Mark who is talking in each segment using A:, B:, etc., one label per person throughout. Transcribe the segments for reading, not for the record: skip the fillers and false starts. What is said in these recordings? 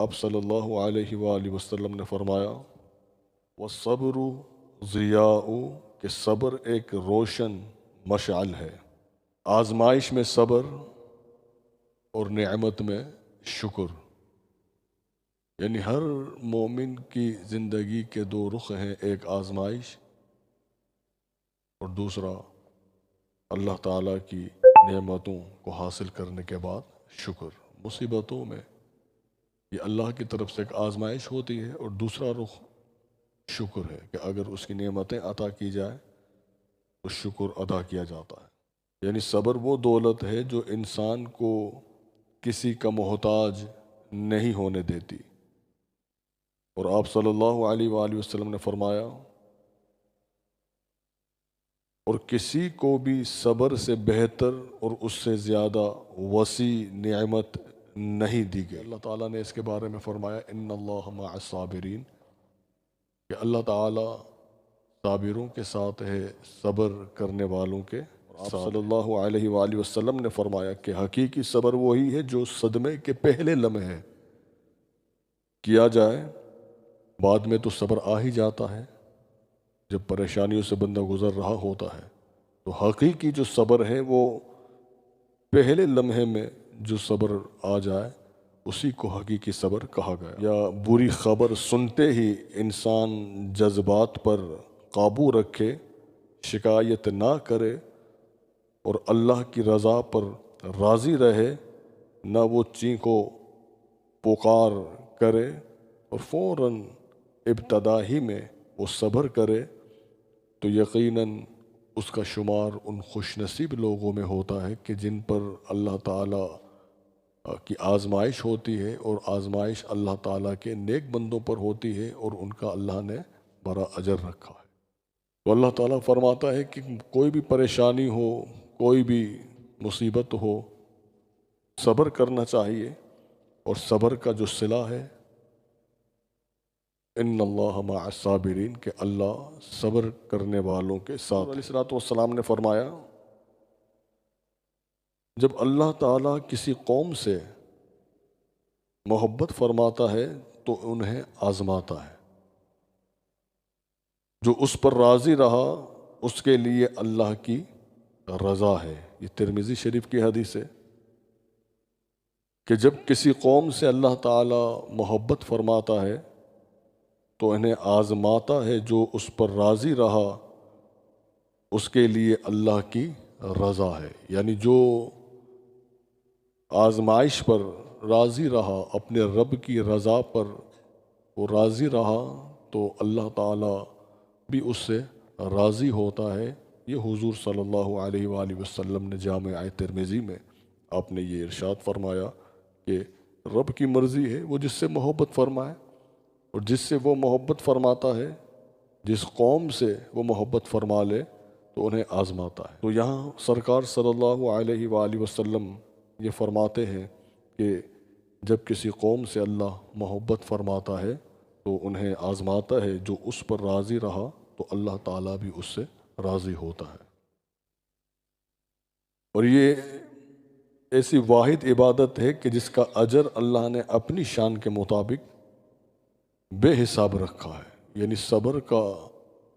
A: اب صلی اللہ علیہ وآلہ وسلم نے فرمایا والصبر ضیاء، کہ صبر ایک روشن مشعل ہے، آزمائش میں صبر اور نعمت میں شکر، یعنی ہر مومن کی زندگی کے دو رخ ہیں، ایک آزمائش اور دوسرا اللہ تعالیٰ کی نعمتوں کو حاصل کرنے کے بعد شکر۔ مصیبتوں میں یہ اللہ کی طرف سے ایک آزمائش ہوتی ہے، اور دوسرا رخ شکر ہے کہ اگر اس کی نعمتیں عطا کی جائے تو شکر ادا کیا جاتا ہے۔ یعنی صبر وہ دولت ہے جو انسان کو کسی کا محتاج نہیں ہونے دیتی، اور آپ صلی اللہ علیہ وآلہ وسلم نے فرمایا اور کسی کو بھی صبر سے بہتر اور اس سے زیادہ وسیع نعمت نہیں دی گئی۔ اللہ تعالیٰ نے اس کے بارے میں فرمایا ان اللہ مع الصابرین، کہ اللہ تعالیٰ صابروں کے ساتھ ہے، صبر کرنے والوں کے ساتھ۔ صلی اللہ علیہ وآلہ وسلم نے فرمایا کہ حقیقی صبر وہی ہے جو صدمے کے پہلے لمحے کیا جائے، بعد میں تو صبر آ ہی جاتا ہے جب پریشانیوں سے بندہ گزر رہا ہوتا ہے۔ تو حقیقی جو صبر ہے وہ پہلے لمحے میں جو صبر آ جائے اسی کو حقیقی صبر کہا گیا۔ یا بری خبر سنتے ہی انسان جذبات پر قابو رکھے، شکایت نہ کرے اور اللہ کی رضا پر راضی رہے، نہ وہ چینخو پکار کرے اور فوراً ابتدا ہی میں وہ صبر کرے، تو یقیناً اس کا شمار ان خوش نصیب لوگوں میں ہوتا ہے کہ جن پر اللہ تعالیٰ کی آزمائش ہوتی ہے، اور آزمائش اللہ تعالیٰ کے نیک بندوں پر ہوتی ہے، اور ان کا اللہ نے بڑا اجر رکھا ہے۔ تو اللہ تعالیٰ فرماتا ہے کہ کوئی بھی پریشانی ہو، کوئی بھی مصیبت ہو، صبر کرنا چاہیے، اور صبر کا جو صلہ ہے ان اللہ مع الصابرین، کہ اللہ صبر کرنے والوں کے ساتھ۔ علیہ الصلوۃ والسلام نے فرمایا جب اللہ تعالیٰ کسی قوم سے محبت فرماتا ہے تو انہیں آزماتا ہے، جو اس پر راضی رہا اس کے لیے اللہ کی رضا ہے۔ یہ ترمذی شریف کی حدیث ہے کہ جب کسی قوم سے اللہ تعالیٰ محبت فرماتا ہے تو انہیں آزماتا ہے، جو اس پر راضی رہا اس کے لیے اللہ کی رضا ہے۔ یعنی جو آزمائش پر راضی رہا، اپنے رب کی رضا پر وہ راضی رہا، تو اللہ تعالیٰ بھی اس سے راضی ہوتا ہے۔ یہ حضور صلی اللہ علیہ وآلہ وسلم نے جامع ترمذی میں آپ نے یہ ارشاد فرمایا کہ رب کی مرضی ہے وہ جس سے محبت فرمائے، اور جس سے وہ محبت فرماتا ہے، جس قوم سے وہ محبت فرما لے تو انہیں آزماتا ہے۔ تو یہاں سرکار صلی اللہ علیہ وآلہ وسلم یہ فرماتے ہیں کہ جب کسی قوم سے اللہ محبت فرماتا ہے تو انہیں آزماتا ہے، جو اس پر راضی رہا تو اللہ تعالیٰ بھی اس سے راضی ہوتا ہے۔ اور یہ ایسی واحد عبادت ہے کہ جس کا اجر اللہ نے اپنی شان کے مطابق بے حساب رکھا ہے۔ یعنی صبر کا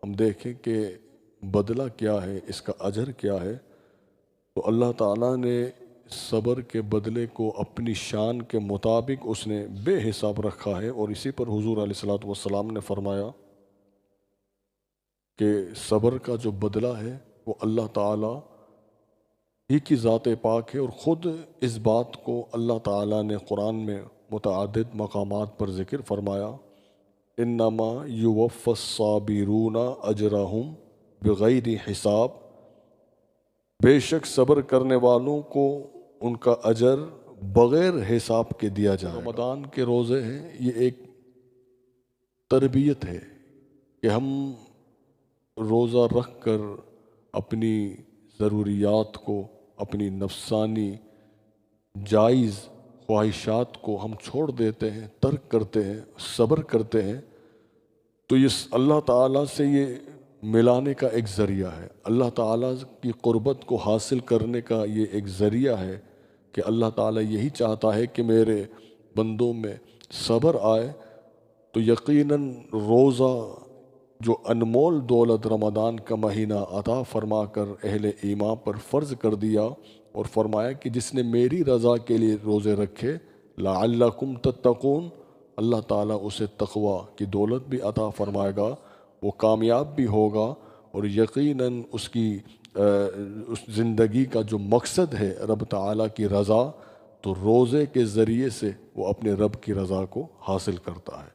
A: ہم دیکھیں کہ بدلہ کیا ہے، اس کا اجر کیا ہے، تو اللہ تعالیٰ نے صبر کے بدلے کو اپنی شان کے مطابق اس نے بے حساب رکھا ہے، اور اسی پر حضور علیہ الصلوۃ والسلام نے فرمایا کہ صبر کا جو بدلہ ہے وہ اللہ تعالیٰ ہی کی ذات پاک ہے، اور خود اس بات کو اللہ تعالیٰ نے قرآن میں متعدد مقامات پر ذکر فرمایا انما یوفی الصابرون اجرہم بغیر حساب، بے شک صبر کرنے والوں کو ان کا اجر بغیر حساب کے دیا جائے۔ رمضان کے روزے ہیں، یہ ایک تربیت ہے کہ ہم روزہ رکھ کر اپنی ضروریات کو، اپنی نفسانی جائز خواہشات کو ہم چھوڑ دیتے ہیں، ترک کرتے ہیں، صبر کرتے ہیں، تو یہ اللہ تعالیٰ سے یہ ملانے کا ایک ذریعہ ہے، اللہ تعالیٰ کی قربت کو حاصل کرنے کا یہ ایک ذریعہ ہے کہ اللہ تعالیٰ یہی چاہتا ہے کہ میرے بندوں میں صبر آئے تو یقیناً روزہ جو انمول دولت رمضان کا مہینہ عطا فرما کر اہل ایمان پر فرض کر دیا، اور فرمایا کہ جس نے میری رضا کے لیے روزے رکھے لعلکم تتقون، اللہ تعالیٰ اسے تقوی کی دولت بھی عطا فرمائے گا، وہ کامیاب بھی ہوگا، اور یقیناً اس کی اس زندگی کا جو مقصد ہے رب تعالیٰ کی رضا، تو روزے کے ذریعے سے وہ اپنے رب کی رضا کو حاصل کرتا ہے۔